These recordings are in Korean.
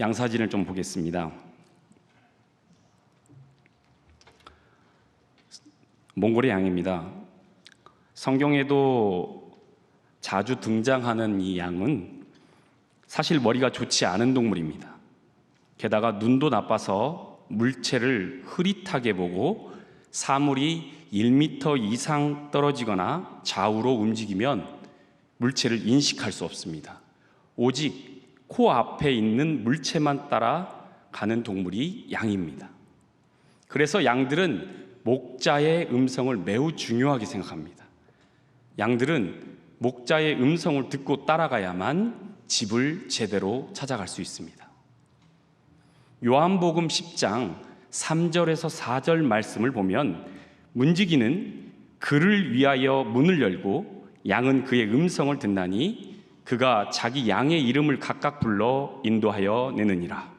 양사진을 좀 보겠습니다. 몽골의 양입니다. 성경에도 자주 등장하는 이 양은 사실 머리가 좋지 않은 동물입니다. 게다가 눈도 나빠서 물체를 흐릿하게 보고 사물이 1m 이상 떨어지거나 좌우로 움직이면 물체를 인식할 수 없습니다. 오직 코 앞에 있는 물체만 따라 가는 동물이 양입니다. 그래서 양들은 목자의 음성을 매우 중요하게 생각합니다. 양들은 목자의 음성을 듣고 따라가야만 집을 제대로 찾아갈 수 있습니다. 요한복음 10장 3절에서 4절 말씀을 보면 문지기는 그를 위하여 문을 열고 양은 그의 음성을 듣나니 그가 자기 양의 이름을 각각 불러 인도하여 내느니라.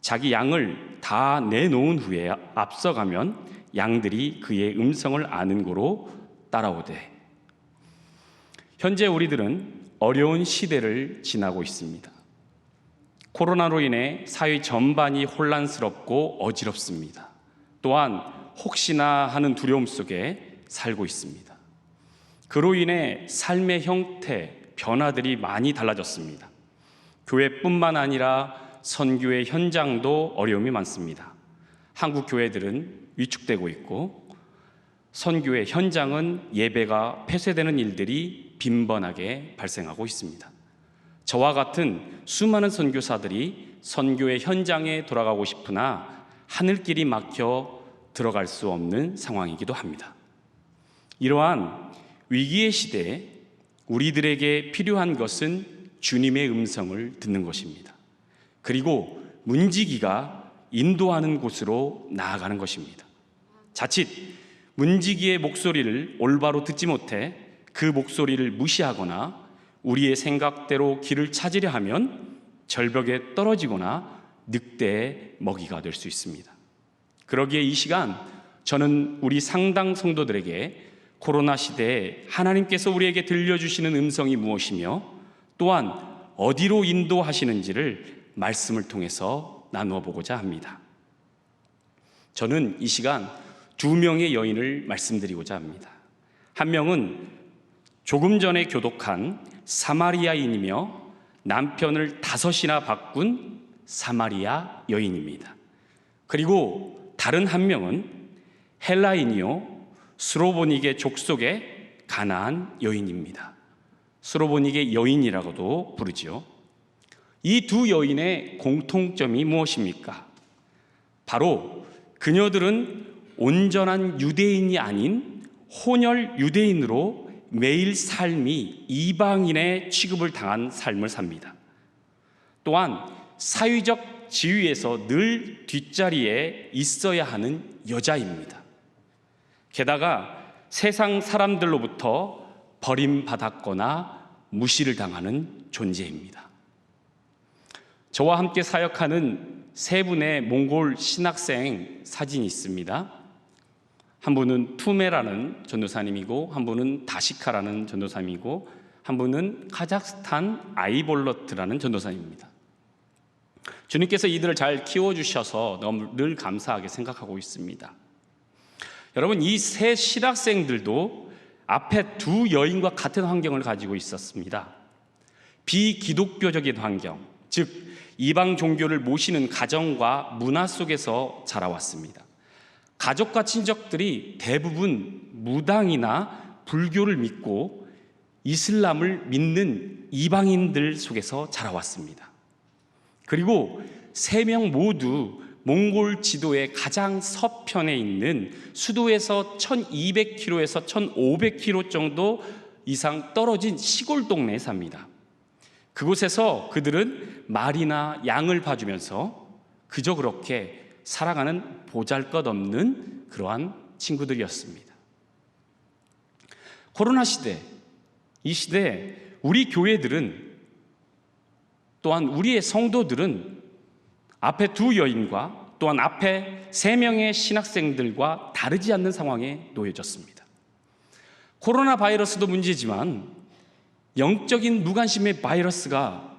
자기 양을 다 내놓은 후에 앞서가면 양들이 그의 음성을 아는 고로 따라오되. 현재 우리들은 어려운 시대를 지나고 있습니다. 코로나로 인해 사회 전반이 혼란스럽고 어지럽습니다. 또한 혹시나 하는 두려움 속에 살고 있습니다. 그로 인해 삶의 형태, 변화들이 많이 달라졌습니다. 교회뿐만 아니라 선교의 현장도 어려움이 많습니다. 한국 교회들은 위축되고 있고 선교의 현장은 예배가 폐쇄되는 일들이 빈번하게 발생하고 있습니다. 저와 같은 수많은 선교사들이 선교의 현장에 돌아가고 싶으나 하늘길이 막혀 들어갈 수 없는 상황이기도 합니다. 이러한 위기의 시대에 우리들에게 필요한 것은 주님의 음성을 듣는 것입니다. 그리고 문지기가 인도하는 곳으로 나아가는 것입니다. 자칫 문지기의 목소리를 올바로 듣지 못해 그 목소리를 무시하거나 우리의 생각대로 길을 찾으려 하면 절벽에 떨어지거나 늑대의 먹이가 될 수 있습니다. 그러기에 이 시간 저는 우리 상당 성도들에게 코로나 시대에 하나님께서 우리에게 들려주시는 음성이 무엇이며 또한 어디로 인도하시는지를 말씀을 통해서 나누어 보고자 합니다. 저는 이 시간 2명의 여인을 말씀드리고자 합니다. 한 명은 조금 전에 교독한 사마리아인이며 남편을 5이나 바꾼 사마리아 여인입니다. 그리고 다른 한 명은 헬라인이요 스로보닉의 족속의 가나안 여인입니다. 스로보닉의 여인이라고도 부르지요. 이 두 여인의 공통점이 무엇입니까? 바로 그녀들은 온전한 유대인이 아닌 혼혈 유대인으로 매일 삶이 이방인의 취급을 당한 삶을 삽니다. 또한 사회적 지위에서 늘 뒷자리에 있어야 하는 여자입니다. 게다가 세상 사람들로부터 버림받았거나 무시를 당하는 존재입니다. 저와 함께 사역하는 3분의 몽골 신학생 사진이 있습니다. 한 분은 투메라는 전도사님이고 한 분은 다시카라는 전도사님이고 한 분은 카자흐스탄 아이볼러트라는 전도사님입니다. 주님께서 이들을 잘 키워주셔서 너무 늘 감사하게 생각하고 있습니다. 여러분, 이 3 신학생들도 앞에 2 여인과 같은 환경을 가지고 있었습니다. 비기독교적인 환경, 즉 이방 종교를 모시는 가정과 문화 속에서 자라왔습니다. 가족과 친척들이 대부분 무당이나 불교를 믿고 이슬람을 믿는 이방인들 속에서 자라왔습니다. 그리고 3명 모두 몽골 지도의 가장 서편에 있는 수도에서 1200km에서 1500km 정도 이상 떨어진 시골 동네에 삽니다. 그곳에서 그들은 말이나 양을 봐주면서 그저 그렇게 살아가는 보잘것없는 그러한 친구들이었습니다. 코로나 시대, 이 시대에 우리 교회들은 또한 우리의 성도들은 앞에 2 여인과 또한 앞에 3명의 신학생들과 다르지 않는 상황에 놓여졌습니다. 코로나 바이러스도 문제지만 영적인 무관심의 바이러스가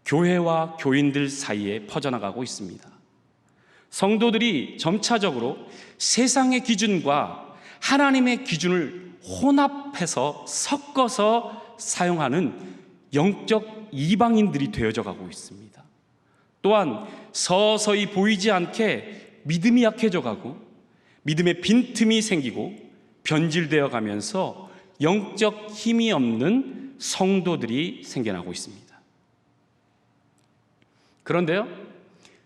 교회와 교인들 사이에 퍼져나가고 있습니다. 성도들이 점차적으로 세상의 기준과 하나님의 기준을 혼합해서 섞어서 사용하는 영적 이방인들이 되어져 가고 있습니다. 또한 서서히 보이지 않게 믿음이 약해져 가고 믿음의 빈틈이 생기고 변질되어 가면서 영적 힘이 없는 성도들이 생겨나고 있습니다. 그런데요,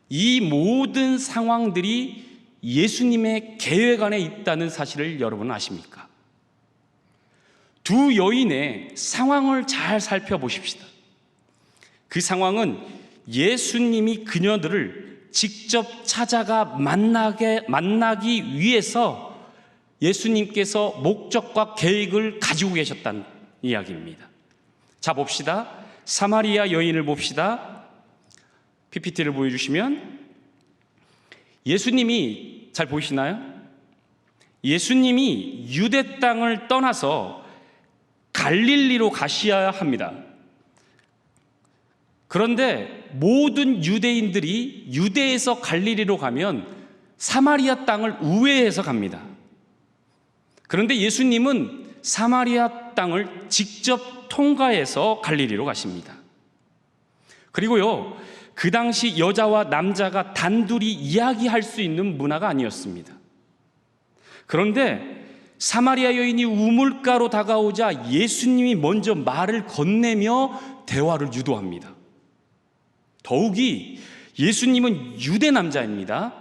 이 모든 상황들이 예수님의 계획 안에 있다는 사실을 여러분 아십니까? 두 여인의 상황을 잘 살펴보십시다. 그 상황은 예수님이 그녀들을 직접 찾아가 만나기 위해서 예수님께서 목적과 계획을 가지고 계셨다는 이야기입니다. 자, 봅시다. 사마리아 여인을 봅시다. PPT를 보여주시면 예수님이 잘 보이시나요? 예수님이 유대 땅을 떠나서 갈릴리로 가셔야 합니다. 그런데 모든 유대인들이 유대에서 갈릴리로 가면 사마리아 땅을 우회해서 갑니다. 그런데 예수님은 사마리아 땅을 직접 통과해서 갈릴리로 가십니다. 그리고요, 그 당시 여자와 남자가 단둘이 이야기할 수 있는 문화가 아니었습니다. 그런데 사마리아 여인이 우물가로 다가오자 예수님이 먼저 말을 건네며 대화를 유도합니다. 더욱이 예수님은 유대 남자입니다.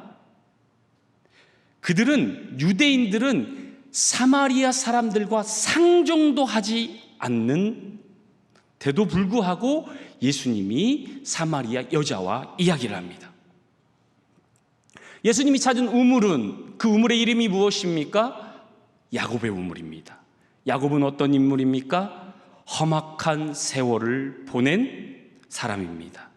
유대인들은 사마리아 사람들과 상종도 하지 않는 데도 불구하고 예수님이 사마리아 여자와 이야기를 합니다. 예수님이 찾은 우물은, 그 우물의 이름이 무엇입니까? 야곱의 우물입니다. 야곱은 어떤 인물입니까? 험악한 세월을 보낸 사람입니다.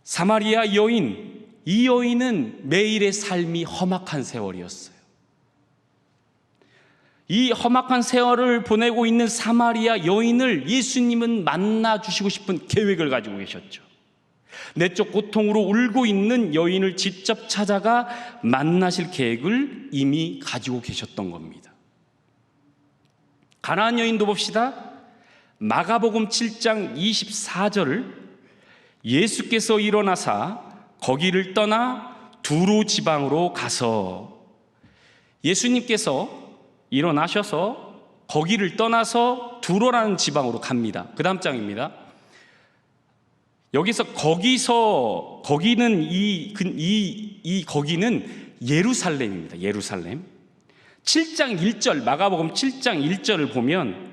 사마리아 여인, 이 여인은 매일의 삶이 험악한 세월이었어요. 이 험악한 세월을 보내고 있는 사마리아 여인을 예수님은 만나주시고 싶은 계획을 가지고 계셨죠. 내적 고통으로 울고 있는 여인을 직접 찾아가 만나실 계획을 이미 가지고 계셨던 겁니다. 가나안 여인도 봅시다. 마가복음 7장 24절을 예수께서 일어나사 거기를 떠나 두로 지방으로 가서, 예수님께서 일어나셔서 거기를 떠나서 두로라는 지방으로 갑니다. 그 다음 장입니다. 여기서 거기는 거기는 예루살렘입니다. 예루살렘. 7장 1절, 마가복음 7장 1절을 보면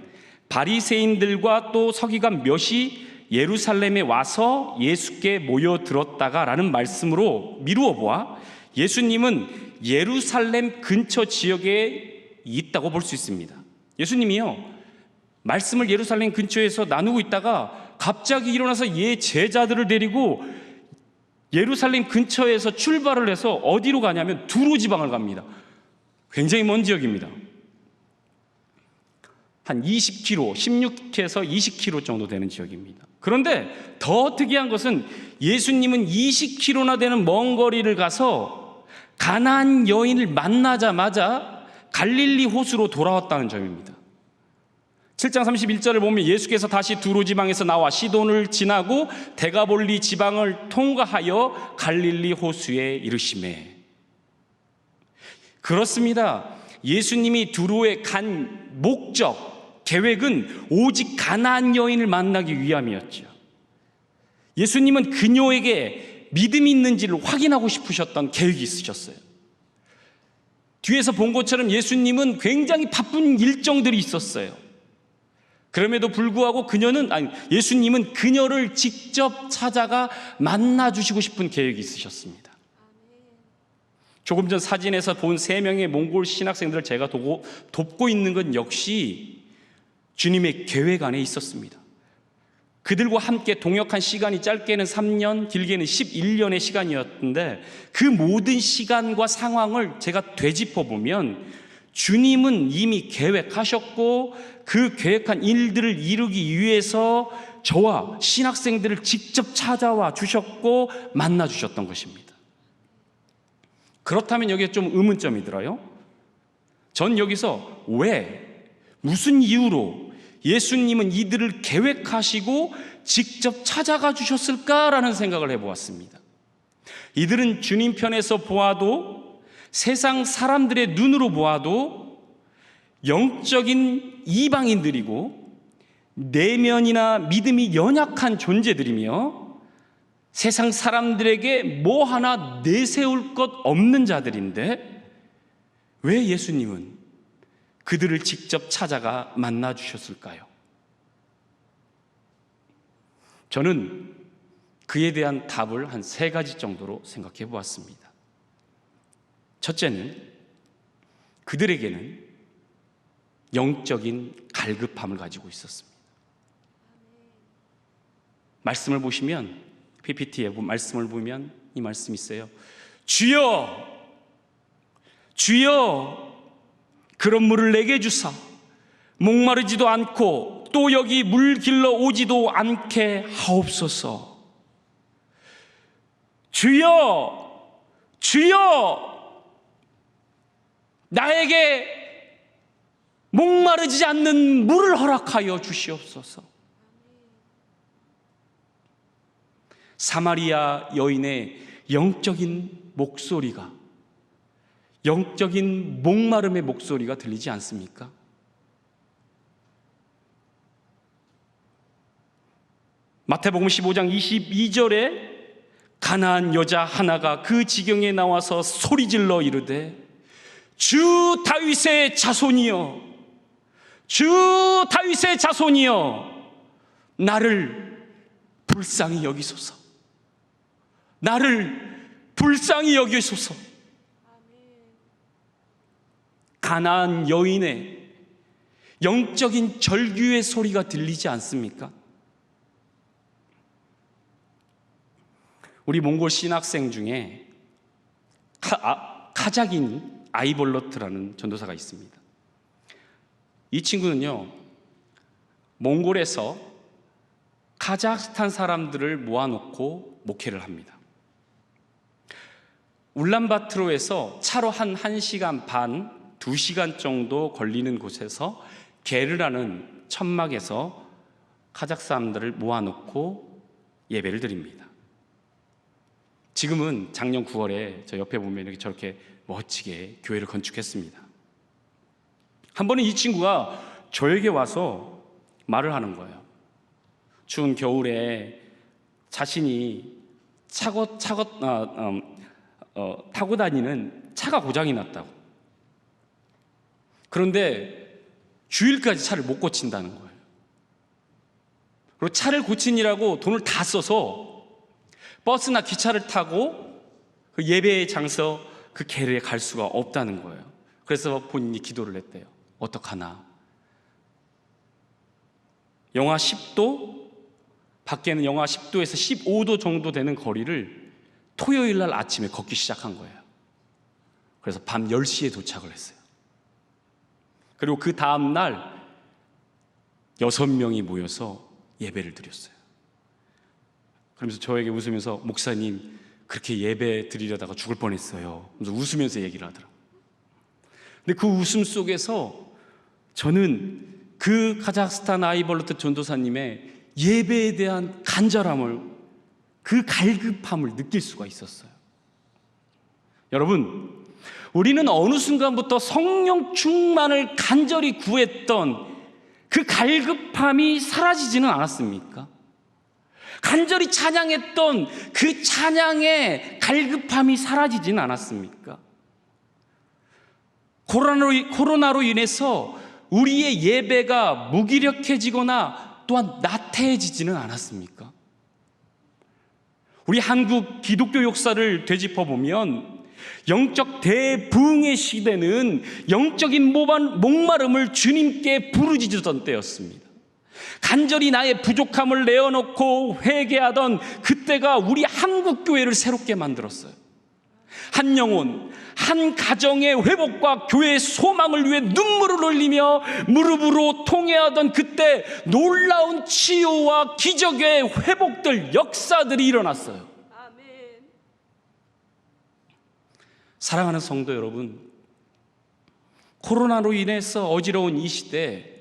바리새인들과 또 서기관 몇이 예루살렘에 와서 예수께 모여들었다가 라는 말씀으로 미루어 보아 예수님은 예루살렘 근처 지역에 있다고 볼 수 있습니다. 예수님이요, 말씀을 예루살렘 근처에서 나누고 있다가 갑자기 일어나서 제자들을 데리고 예루살렘 근처에서 출발을 해서 어디로 가냐면 두로 지방을 갑니다. 굉장히 먼 지역입니다. 한 20km, 16에서 20km 정도 되는 지역입니다. 그런데 더 특이한 것은 예수님은 20km나 되는 먼 거리를 가서 가나안 여인을 만나자마자 갈릴리 호수로 돌아왔다는 점입니다. 7장 31절을 보면 예수께서 다시 두로 지방에서 나와 시돈을 지나고 데가볼리 지방을 통과하여 갈릴리 호수에 이르시매. 그렇습니다. 예수님이 두로에 간 목적, 계획은 오직 가나안 여인을 만나기 위함이었죠. 예수님은 그녀에게 믿음이 있는지를 확인하고 싶으셨던 계획이 있으셨어요. 뒤에서 본 것처럼 예수님은 굉장히 바쁜 일정들이 있었어요. 그럼에도 불구하고 예수님은 그녀를 직접 찾아가 만나주시고 싶은 계획이 있으셨습니다. 조금 전 사진에서 본 3명의 몽골 신학생들을 제가 돕고 있는 건 역시 주님의 계획 안에 있었습니다. 그들과 함께 동역한 시간이 짧게는 3년, 길게는 11년의 시간이었는데 그 모든 시간과 상황을 제가 되짚어보면 주님은 이미 계획하셨고 그 계획한 일들을 이루기 위해서 저와 신학생들을 직접 찾아와 주셨고 만나 주셨던 것입니다. 그렇다면 여기에 좀 의문점이 들어요. 전 여기서 왜, 무슨 이유로 예수님은 이들을 계획하시고 직접 찾아가 주셨을까라는 생각을 해보았습니다. 이들은 주님 편에서 보아도, 세상 사람들의 눈으로 보아도 영적인 이방인들이고 내면이나 믿음이 연약한 존재들이며 세상 사람들에게 뭐 하나 내세울 것 없는 자들인데, 왜 예수님은 그들을 직접 찾아가 만나 주셨을까요? 저는 그에 대한 답을 한 3가지 정도로 생각해 보았습니다. 첫째는, 그들에게는 영적인 갈급함을 가지고 있었습니다. 말씀을 보시면, PPT에 말씀을 보면 이 말씀이 있어요. 주여, 주여, 그런 물을 내게 주사 목마르지도 않고 또 여기 물 길러 오지도 않게 하옵소서. 주여, 주여, 나에게 목마르지 않는 물을 허락하여 주시옵소서. 사마리아 여인의 영적인 목소리가, 영적인 목마름의 목소리가 들리지 않습니까? 마태복음 15장 22절에 가나안 여자 하나가 그 지경에 나와서 소리질러 이르되, 주 다윗의 자손이여, 주 다윗의 자손이여, 나를 불쌍히 여기소서, 나를 불쌍히 여기소서. 가나안 여인의 영적인 절규의 소리가 들리지 않습니까? 우리 몽골 신학생 중에 카자긴 아이볼러트라는 전도사가 있습니다. 이 친구는요, 몽골에서 카자흐스탄 사람들을 모아놓고 목회를 합니다. 울란바토르에서 차로 한 1시간 반, 2시간 정도 걸리는 곳에서 게르라는 천막에서 카자흐 사람들을 모아놓고 예배를 드립니다. 지금은 작년 9월에 저 옆에 보면 이렇게 저렇게 멋지게 교회를 건축했습니다. 한 번은 이 친구가 저에게 와서 말을 하는 거예요. 추운 겨울에 자신이 타고 다니는 차가 고장이 났다고. 그런데 주일까지 차를 못 고친다는 거예요. 그리고 차를 고치느라고 돈을 다 써서 버스나 기차를 타고 그 예배 장소 그 게르에 갈 수가 없다는 거예요. 그래서 본인이 기도를 했대요. 어떡하나. 영하 10도, 밖에는 영하 10도에서 15도 정도 되는 거리를 토요일 날 아침에 걷기 시작한 거예요. 그래서 밤 10시에 도착을 했어요. 그리고 그 다음 날 6명이 모여서 예배를 드렸어요. 그러면서 저에게 웃으면서, 목사님, 그렇게 예배 드리려다가 죽을 뻔했어요. 그래서 웃으면서 얘기를 하더라고요. 근데 그 웃음 속에서 저는 그 카자흐스탄 아이볼러트 전도사님의 예배에 대한 간절함을, 그 갈급함을 느낄 수가 있었어요. 여러분, 우리는 어느 순간부터 성령 충만을 간절히 구했던 그 갈급함이 사라지지는 않았습니까? 간절히 찬양했던 그 찬양의 갈급함이 사라지지는 않았습니까? 코로나로 인해서 우리의 예배가 무기력해지거나 또한 나태해지지는 않았습니까? 우리 한국 기독교 역사를 되짚어보면 영적 대부흥의 시대는 영적인 목마름을 주님께 부르짖던 때였습니다. 간절히 나의 부족함을 내어놓고 회개하던 그때가 우리 한국교회를 새롭게 만들었어요. 한 영혼, 한 가정의 회복과 교회의 소망을 위해 눈물을 흘리며 무릎으로 통회하던 그때 놀라운 치유와 기적의 회복들, 역사들이 일어났어요. 아멘. 사랑하는 성도 여러분, 코로나로 인해서 어지러운 이 시대에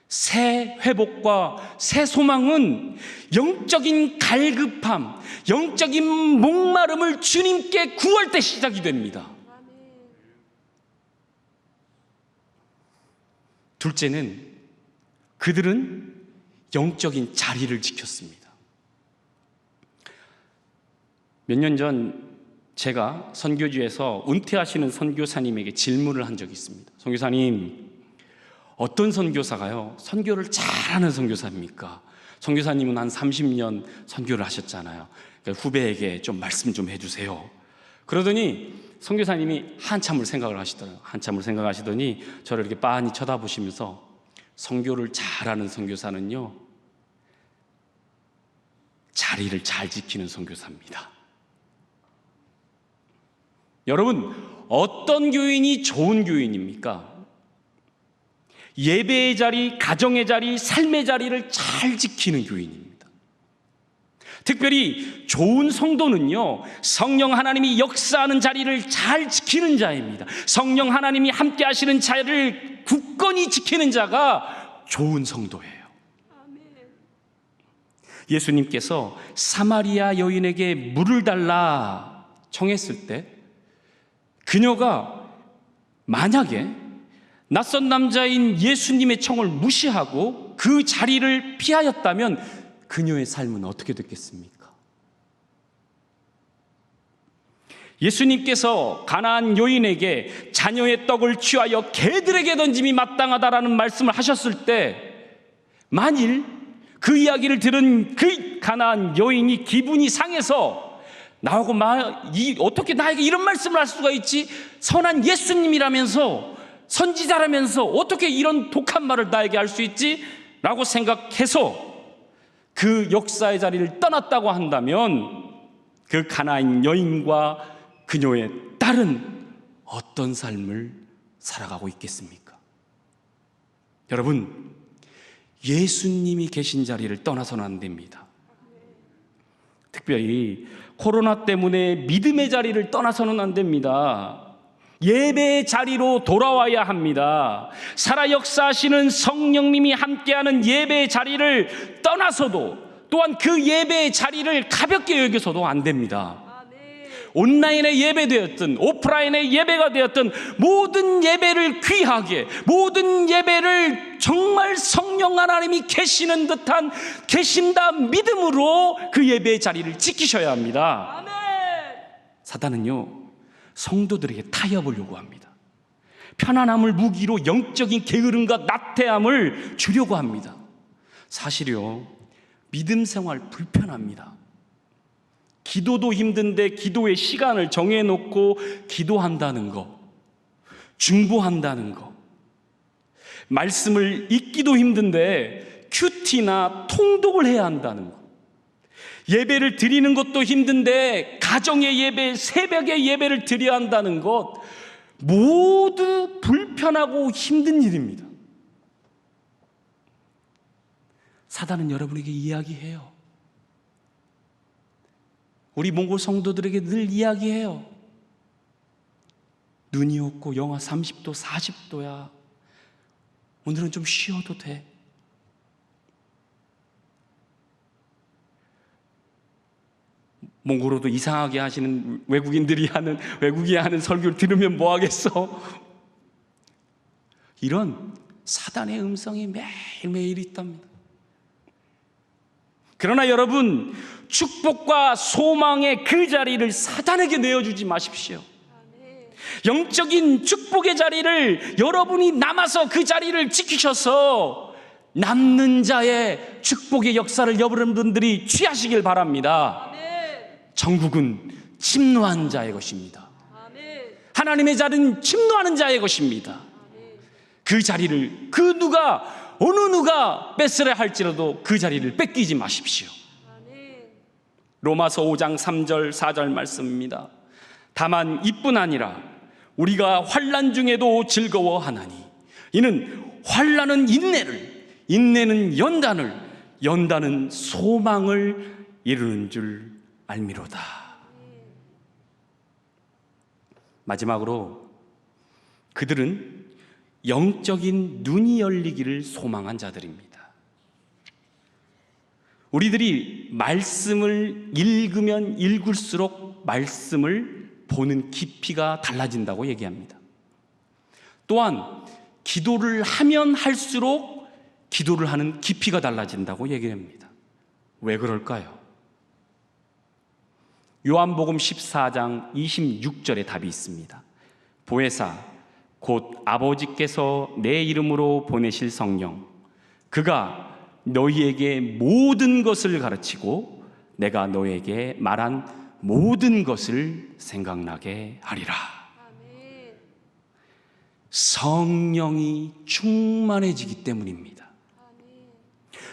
새 회복과 새 소망은 영적인 갈급함, 영적인 목마름을 주님께 구할 때 시작이 됩니다. 둘째는 그들은 영적인 자리를 지켰습니다. 몇 년 전 제가 선교지에서 은퇴하시는 선교사님에게 질문을 한 적이 있습니다. 선교사님, 어떤 선교사가요 선교를 잘하는 선교사입니까? 선교사님은 한 30년 선교를 하셨잖아요. 그러니까 후배에게 좀 말씀 좀 해주세요. 그러더니 선교사님이 한참을 생각하시더니 저를 이렇게 빤히 쳐다보시면서 선교를 잘하는 선교사는요 자리를 잘 지키는 선교사입니다. 여러분, 어떤 교인이 좋은 교인입니까? 예배의 자리, 가정의 자리, 삶의 자리를 잘 지키는 교인입니다. 특별히 좋은 성도는요 성령 하나님이 역사하는 자리를 잘 지키는 자입니다. 성령 하나님이 함께 하시는 자리를 굳건히 지키는 자가 좋은 성도예요. 예수님께서 사마리아 여인에게 물을 달라 청했을 때 그녀가 만약에 낯선 남자인 예수님의 청을 무시하고 그 자리를 피하였다면 그녀의 삶은 어떻게 됐겠습니까? 예수님께서 가나안 여인에게 자녀의 떡을 취하여 개들에게 던짐이 마땅하다라는 말씀을 하셨을 때 만일 그 이야기를 들은 그 가나안 여인이 기분이 상해서 나하고 어떻게 나에게 이런 말씀을 할 수가 있지? 선한 예수님이라면서 선지자라면서 어떻게 이런 독한 말을 나에게 할 수 있지? 라고 생각해서 그 역사의 자리를 떠났다고 한다면 그 가나안 여인과 그녀의 딸은 어떤 삶을 살아가고 있겠습니까? 여러분, 예수님이 계신 자리를 떠나서는 안 됩니다. 특별히 코로나 때문에 믿음의 자리를 떠나서는 안 됩니다. 예배의 자리로 돌아와야 합니다. 살아 역사하시는 성령님이 함께하는 예배의 자리를 떠나서도 또한 그 예배의 자리를 가볍게 여겨서도 안 됩니다. 온라인의 예배되었든 오프라인의 예배가 되었든 모든 예배를 귀하게, 모든 예배를 정말 성령 하나님이 계시는 듯한 계신다 믿음으로 그 예배의 자리를 지키셔야 합니다. 아멘. 사단은요 성도들에게 타협을 요구합니다. 편안함을 무기로 영적인 게으름과 나태함을 주려고 합니다. 사실요 믿음 생활 불편합니다. 기도도 힘든데 기도의 시간을 정해놓고 기도한다는 거, 중보한다는 거, 말씀을 읽기도 힘든데 큐티나 통독을 해야 한다는 거, 예배를 드리는 것도 힘든데 가정의 예배, 새벽의 예배를 드려야 한다는 것, 모두 불편하고 힘든 일입니다. 사단은 여러분에게 이야기해요. 우리 몽골 성도들에게 늘 이야기해요. 눈이 없고 영하 30도, 40도야. 오늘은 좀 쉬어도 돼. 몽골어도 이상하게 하시는 외국이 하는 설교를 들으면 뭐 하겠어? 이런 사단의 음성이 매일매일 있답니다. 그러나 여러분, 축복과 소망의 그 자리를 사단에게 내어주지 마십시오. 영적인 축복의 자리를 여러분이 남아서 그 자리를 지키셔서 남는 자의 축복의 역사를 여러분들이 취하시길 바랍니다. 천국은 침노한 자의 것입니다. 하나님의 자리는 침노하는 자의 것입니다. 그 자리를 어느 누가 뺏으려 할지라도 그 자리를 뺏기지 마십시오. 로마서 5장 3절 4절 말씀입니다. 다만 이뿐 아니라 우리가 환난 중에도 즐거워하나니 이는 환난은 인내를, 인내는 연단을, 연단은 소망을 이루는 줄 알미로다. 마지막으로 그들은 영적인 눈이 열리기를 소망한 자들입니다. 우리들이 말씀을 읽으면 읽을수록 말씀을 보는 깊이가 달라진다고 얘기합니다. 또한 기도를 하면 할수록 기도를 하는 깊이가 달라진다고 얘기합니다. 왜 그럴까요? 요한복음 14장 26절에 답이 있습니다. 보혜사 곧 아버지께서 내 이름으로 보내실 성령, 그가 너희에게 모든 것을 가르치고 내가 너희에게 말한 모든 것을 생각나게 하리라. 성령이 충만해지기 때문입니다.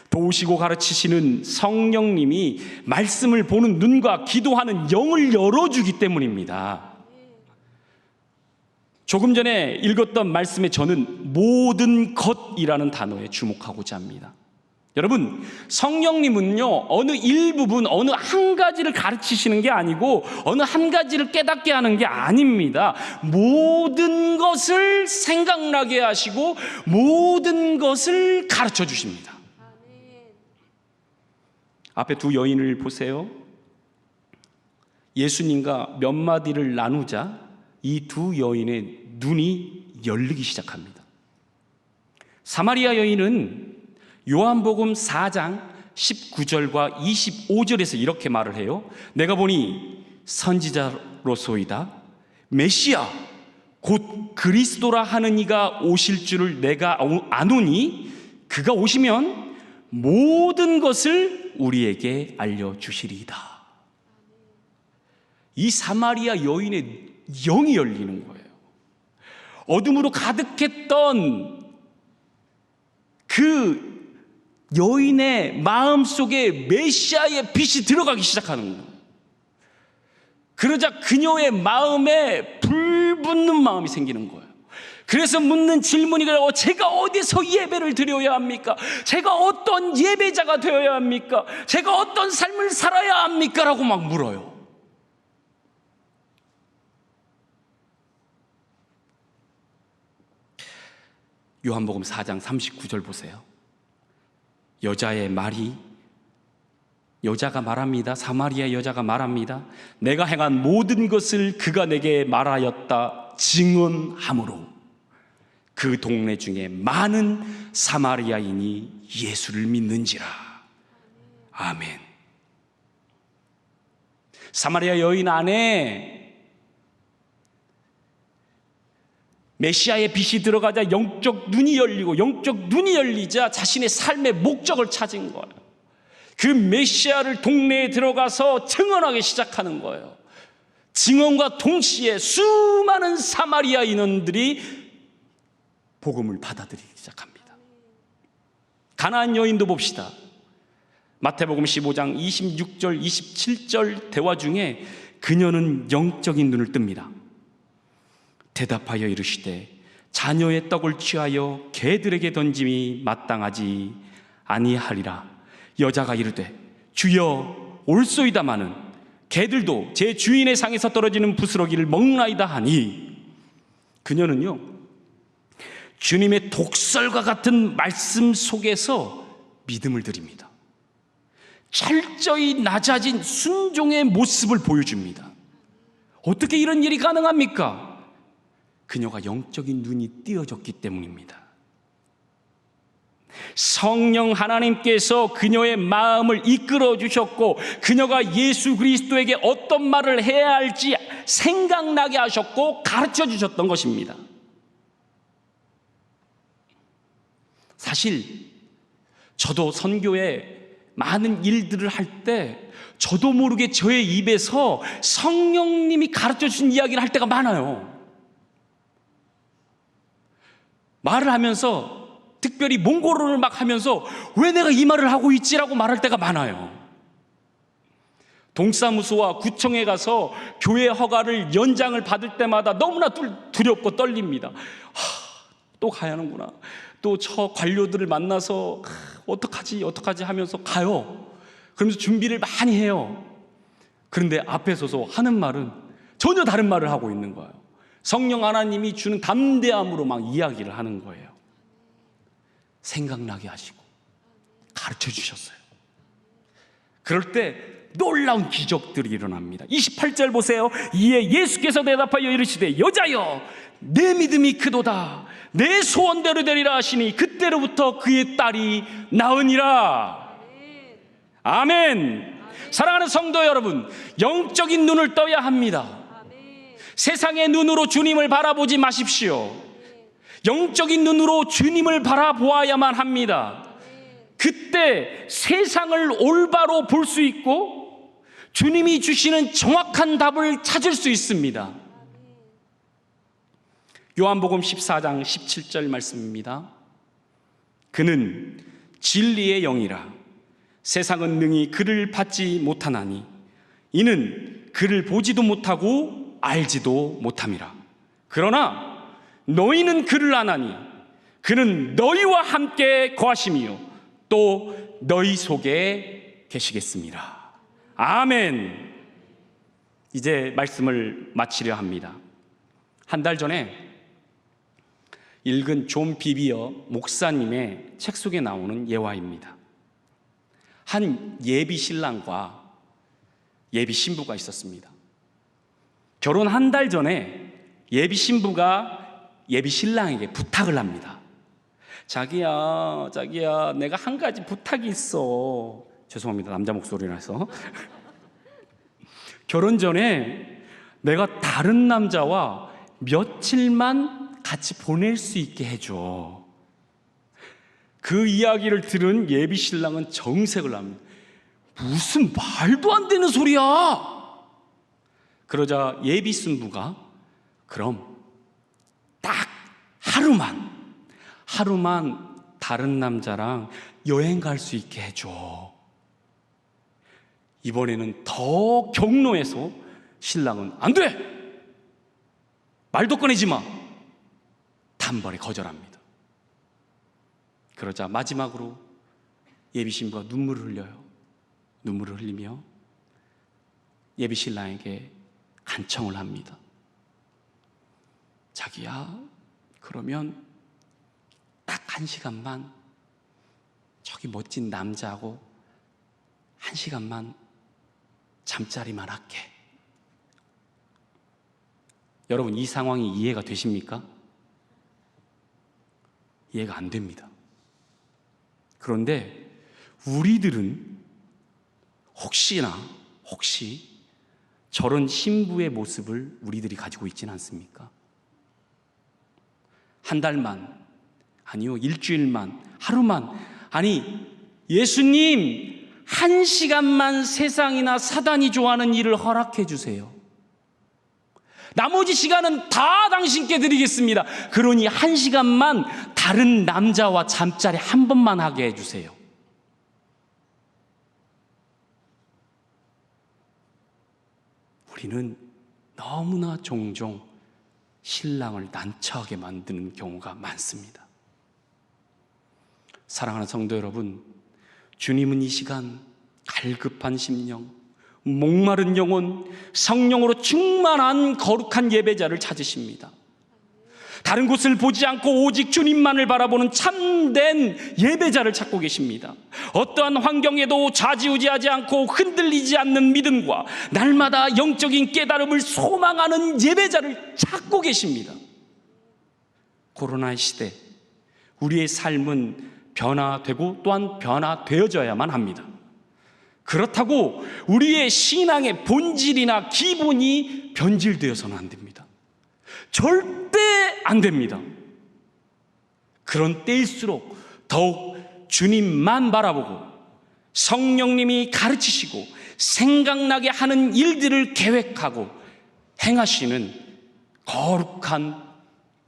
도우시고 가르치시는 성령님이 말씀을 보는 눈과 기도하는 영을 열어주기 때문입니다. 조금 전에 읽었던 말씀에 저는 모든 것이라는 단어에 주목하고자 합니다. 여러분, 성령님은요, 어느 일부분, 어느 한 가지를 가르치시는 게 아니고 어느 한 가지를 깨닫게 하는 게 아닙니다. 모든 것을 생각나게 하시고 모든 것을 가르쳐 주십니다. 앞에 두 여인을 보세요. 예수님과 몇 마디를 나누자 이 두 여인의 눈이 열리기 시작합니다. 사마리아 여인은 요한복음 4장 19절과 25절에서 이렇게 말을 해요. 내가 보니 선지자로소이다. 메시아 곧 그리스도라 하는 이가 오실 줄을 내가 아노니 그가 오시면 모든 것을 우리에게 알려주시리이다. 이 사마리아 여인의 영이 열리는 거예요. 어둠으로 가득했던 그 여인의 마음속에 메시아의 빛이 들어가기 시작하는 거예요. 그러자 그녀의 마음에 불붙는 마음이 생기는 거예요. 그래서 묻는 질문이 그래요. 제가 어디서 예배를 드려야 합니까? 제가 어떤 예배자가 되어야 합니까? 제가 어떤 삶을 살아야 합니까? 라고 막 물어요. 요한복음 4장 39절 보세요. 여자의 말이, 여자가 말합니다. 사마리아 여자가 말합니다. 내가 행한 모든 것을 그가 내게 말하였다 증언하므로 그 동네 중에 많은 사마리아인이 예수를 믿는지라. 아멘. 사마리아 여인 안에 메시아의 빛이 들어가자 영적 눈이 열리고 영적 눈이 열리자 자신의 삶의 목적을 찾은 거예요. 그 메시아를 동네에 들어가서 증언하기 시작하는 거예요. 증언과 동시에 수많은 사마리아 인원들이 복음을 받아들이기 시작합니다. 가나안 여인도 봅시다. 마태복음 15장 26절 27절 대화 중에 그녀는 영적인 눈을 뜹니다. 대답하여 이르시되 자녀의 떡을 취하여 개들에게 던짐이 마땅하지 아니하리라. 여자가 이르되 주여 올소이다마는 개들도 제 주인의 상에서 떨어지는 부스러기를 먹나이다 하니 그녀는요 주님의 독설과 같은 말씀 속에서 믿음을 드립니다. 철저히 낮아진 순종의 모습을 보여줍니다. 어떻게 이런 일이 가능합니까? 그녀가 영적인 눈이 띄어졌기 때문입니다. 성령 하나님께서 그녀의 마음을 이끌어 주셨고 그녀가 예수 그리스도에게 어떤 말을 해야 할지 생각나게 하셨고 가르쳐 주셨던 것입니다. 사실 저도 선교에 많은 일들을 할 때 저도 모르게 저의 입에서 성령님이 가르쳐 주신 이야기를 할 때가 많아요. 말을 하면서 특별히 몽골어를 막 하면서 왜 내가 이 말을 하고 있지라고 말할 때가 많아요. 동사무소와 구청에 가서 교회 허가를 연장을 받을 때마다 너무나 두렵고 떨립니다. 또 가야 하는구나. 또 저 관료들을 만나서 어떡하지 하면서 가요. 그러면서 준비를 많이 해요. 그런데 앞에 서서 하는 말은 전혀 다른 말을 하고 있는 거예요. 성령 하나님이 주는 담대함으로 막 이야기를 하는 거예요. 생각나게 하시고 가르쳐 주셨어요. 그럴 때 놀라운 기적들이 일어납니다. 28절 보세요. 이에 예수께서 대답하여 이르시되 여자여 내 믿음이 크도다. 내 소원대로 되리라 하시니 그때로부터 그의 딸이 나으니라. 아멘. 사랑하는 성도 여러분, 영적인 눈을 떠야 합니다. 세상의 눈으로 주님을 바라보지 마십시오. 영적인 눈으로 주님을 바라보아야만 합니다. 그때 세상을 올바로 볼 수 있고 주님이 주시는 정확한 답을 찾을 수 있습니다. 요한복음 14장 17절 말씀입니다. 그는 진리의 영이라 세상은 능히 그를 받지 못하나니 이는 그를 보지도 못하고 알지도 못함이라. 그러나 너희는 그를 아나니 그는 너희와 함께 거하심이요 또 너희 속에 계시겠습니다. 아멘. 이제 말씀을 마치려 합니다. 한 달 전에 읽은 존 비비어 목사님의 책 속에 나오는 예화입니다. 한 예비 신랑과 예비 신부가 있었습니다. 결혼 한 달 전에 예비 신부가 예비 신랑에게 부탁을 합니다. 자기야 내가 한 가지 부탁이 있어. 죄송합니다, 남자 목소리라서. 결혼 전에 내가 다른 남자와 며칠만 같이 보낼 수 있게 해줘. 그 이야기를 들은 예비 신랑은 정색을 합니다. 무슨 말도 안 되는 소리야. 그러자 예비 신부가 그럼 딱 하루만 다른 남자랑 여행 갈 수 있게 해줘. 이번에는 더 격노해서 신랑은 안 돼! 말도 꺼내지 마! 단번에 거절합니다. 그러자 마지막으로 예비 신부가 눈물을 흘리며 예비 신랑에게 간청을 합니다. 자기야, 그러면 딱 1시간만 저기 멋진 남자하고 1시간만 잠자리만 할게. 여러분, 이 상황이 이해가 되십니까? 이해가 안 됩니다. 그런데 우리들은 혹시 저런 신부의 모습을 우리들이 가지고 있지는 않습니까? 한 달만, 아니요, 일주일만, 하루만, 아니, 예수님, 1시간만 세상이나 사단이 좋아하는 일을 허락해 주세요. 나머지 시간은 다 당신께 드리겠습니다. 그러니 1시간만 다른 남자와 잠자리 한 번만 하게 해주세요. 우리는 너무나 종종 신랑을 난처하게 만드는 경우가 많습니다. 사랑하는 성도 여러분, 주님은 이 시간 갈급한 심령, 목마른 영혼, 성령으로 충만한 거룩한 예배자를 찾으십니다. 다른 곳을 보지 않고 오직 주님만을 바라보는 참된 예배자를 찾고 계십니다. 어떠한 환경에도 좌지우지하지 않고 흔들리지 않는 믿음과 날마다 영적인 깨달음을 소망하는 예배자를 찾고 계십니다. 코로나의 시대, 우리의 삶은 변화되고 또한 변화되어져야만 합니다. 그렇다고 우리의 신앙의 본질이나 기본이 변질되어서는 안 됩니다. 절대 안 됩니다. 그런 때일수록 더욱 주님만 바라보고 성령님이 가르치시고 생각나게 하는 일들을 계획하고 행하시는 거룩한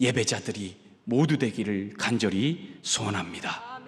예배자들이 모두 되기를 간절히 소원합니다.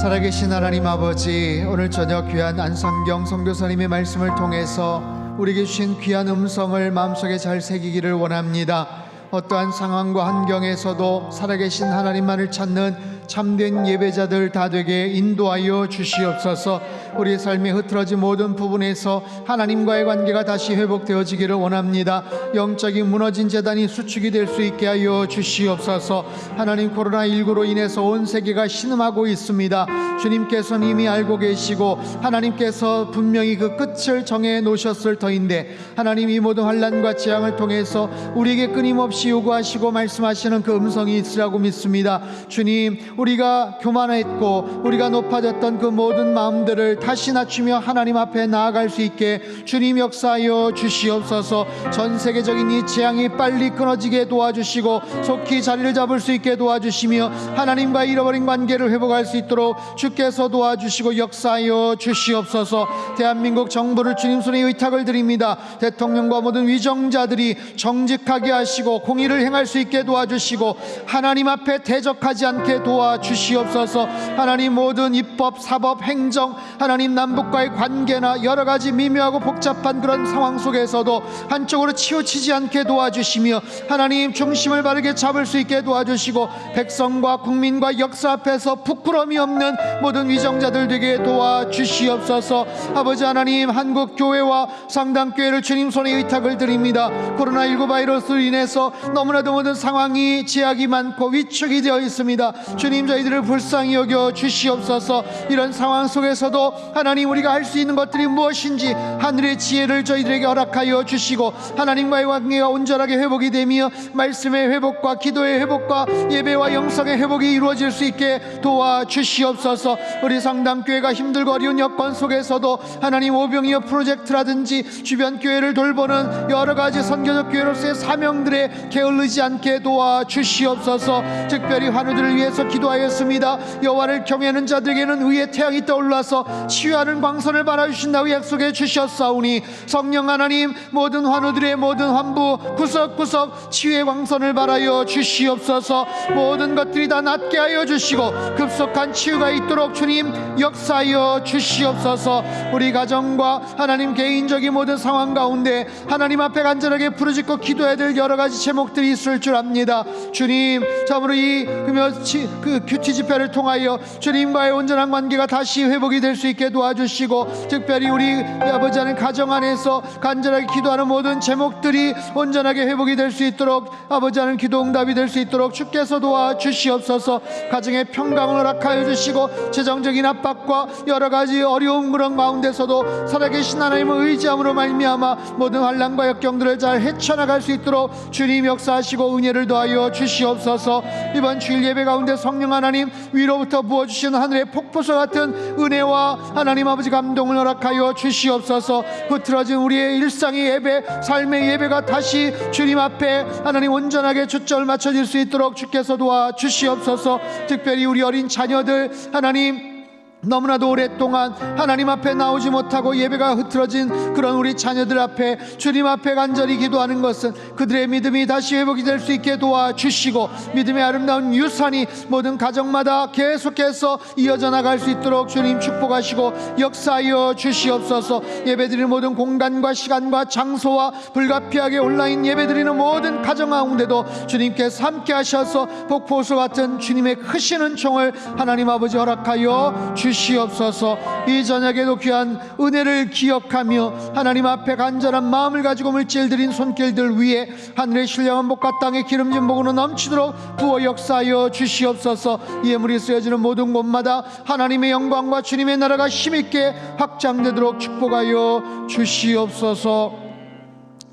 살아계신 하나님 아버지, 오늘 저녁 귀한 안성경 선교사님의 말씀을 통해서 우리에게 주신 귀한 음성을 마음속에 잘 새기기를 원합니다. 어떠한 상황과 환경에서도 살아계신 하나님만을 찾는 참된 예배자들 다 되게 인도하여 주시옵소서. 우리의 삶에 흐트러진 모든 부분에서 하나님과의 관계가 다시 회복되어지기를 원합니다. 영적인 무너진 재단이 수축이 될 수 있게 하여 주시옵소서. 하나님, 코로나19로 인해서 온 세계가 신음하고 있습니다. 주님께서는 이미 알고 계시고 하나님께서 분명히 그 끝을 정해 놓으셨을 터인데, 하나님, 이 모든 환난과 재앙을 통해서 우리에게 끊임없이 요구하시고 말씀하시는 그 음성이 있으라고 믿습니다. 주님, 우리가 교만했고 우리가 높아졌던 그 모든 마음들을 다시 낮추며 하나님 앞에 나아갈 수 있게 주님 역사하여 주시옵소서. 전 세계적인 이 재앙이 빨리 끊어지게 도와주시고 속히 자리를 잡을 수 있게 도와주시며 하나님과 잃어버린 관계를 회복할 수 있도록 주께서 도와주시고 역사하여 주시옵소서. 대한민국 정부를 주님 손에 의탁을 드립니다. 대통령과 모든 위정자들이 정직하게 하시고 공의를 행할 수 있게 도와주시고 하나님 앞에 대적하지 않게 도와주시옵소서. 하나님, 모든 입법, 사법, 행정, 하나님 남북과의 관계나 여러 가지 미묘하고 복잡한 그런 상황 속에서도 한쪽으로 치우치지 않게 도와주시며 하나님, 중심을 바르게 잡을 수 있게 도와주시고 백성과 국민과 역사 앞에서 부끄러움이 없는 모든 위정자들 되게 도와주시옵소서. 아버지 하나님, 한국 교회와 상당교회를 주님 손에 의탁을 드립니다. 코로나19 바이러스로 인해서 너무나도 모든 상황이 제약이 많고 위축이 되어 있습니다. 주님, 저희들을 불쌍히 여겨 주시옵소서. 이런 상황 속에서도 하나님, 우리가 할 수 있는 것들이 무엇인지 하늘의 지혜를 저희들에게 허락하여 주시고 하나님과의 관계가 온전하게 회복이 되며 말씀의 회복과 기도의 회복과 예배와 영성의 회복이 이루어질 수 있게 도와주시옵소서. 우리 상담교회가 힘들고 어려운 여건 속에서도 하나님, 오병이어 프로젝트라든지 주변 교회를 돌보는 여러 가지 선교적 교회로서의 사명들에 게을르지 않게 도와주시옵소서. 특별히 환우들을 위해서 기도하였습니다. 여호와를 경외하는 자들에게는 의의 태양이 떠올라서 치유하는 광선을 발하주신다고 약속해 주셨사오니 성령 하나님, 모든 환우들의 모든 환부 구석구석 치유의 광선을 발하여 주시옵소서. 모든 것들이 다 낫게 하여 주시고 급속한 치유가 있도록 주님 역사하여 주시옵소서. 우리 가정과 하나님 개인적인 모든 상황 가운데 하나님 앞에 간절하게 부르짖고 기도해야 될 여러 가지 제목들이 있을 줄 압니다. 주님, 참으로 이 큐티 집회를 통하여 주님과의 온전한 관계가 다시 회복이 될 수 있게 도와주시고 특별히 우리 아버지 하나님 가정 안에서 간절하게 기도하는 모든 제목들이 온전하게 회복이 될 수 있도록 아버지 하나님 기도 응답이 될 수 있도록 주께서 도와주시옵소서. 가정의 평강을 허락하여 주시고 재정적인 압박과 여러 가지 어려운 그런 가운데서도 살아계신 하나님을 의지함으로 말미암아 모든 환난과 역경들을 잘 헤쳐나갈 수 있도록 주님 역사하시고 은혜를 더하여 주시옵소서. 이번 주일 예배 가운데 성령 하나님 위로부터 부어주시는 하늘의 폭포수 같은 은혜와 하나님 아버지 감동을 허락하여 주시옵소서. 흐트러진 우리의 일상의 예배, 삶의 예배가 다시 주님 앞에 하나님 온전하게 초점을 맞춰질 수 있도록 주께서 도와주시옵소서. 특별히 우리 어린 자녀들 하나님, 너무나도 오랫동안 하나님 앞에 나오지 못하고 예배가 흐트러진 그런 우리 자녀들 앞에 주님 앞에 간절히 기도하는 것은 그들의 믿음이 다시 회복이 될 수 있게 도와주시고 믿음의 아름다운 유산이 모든 가정마다 계속해서 이어져 나갈 수 있도록 주님 축복하시고 역사하여 주시옵소서. 예배드리는 모든 공간과 시간과 장소와 불가피하게 온라인 예배드리는 모든 가정 가운데도 주님께서 함께 하셔서 폭포수 같은 주님의 크신 은총을 하나님 아버지 허락하여 주시옵소서. 이 저녁에도 귀한 은혜를 기억하며 하나님 앞에 간절한 마음을 가지고 물질 드린 손길들 위에 하늘의 신령한 복과 땅의 기름진 복으로 넘치도록 부어 역사하여 주시옵소서. 예물이 쓰여지는 모든 곳마다 하나님의 영광과 주님의 나라가 힘있게 확장되도록 축복하여 주시옵소서.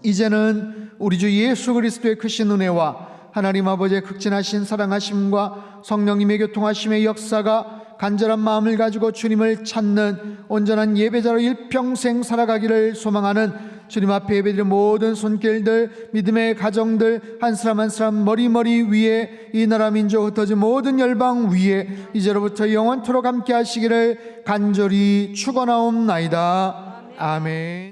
이제는 우리 주 예수 그리스도의 크신 은혜와 하나님 아버지의 극진하신 사랑하심과 성령님의 교통하심의 역사가 간절한 마음을 가지고 주님을 찾는 온전한 예배자로 일평생 살아가기를 소망하는 주님 앞에 예배드리는 모든 손길들, 믿음의 가정들 한 사람 한 사람 머리머리 위에 이 나라 민족 흩어진 모든 열방 위에 이제로부터 영원토록 함께 하시기를 간절히 축원하옵나이다. 아멘.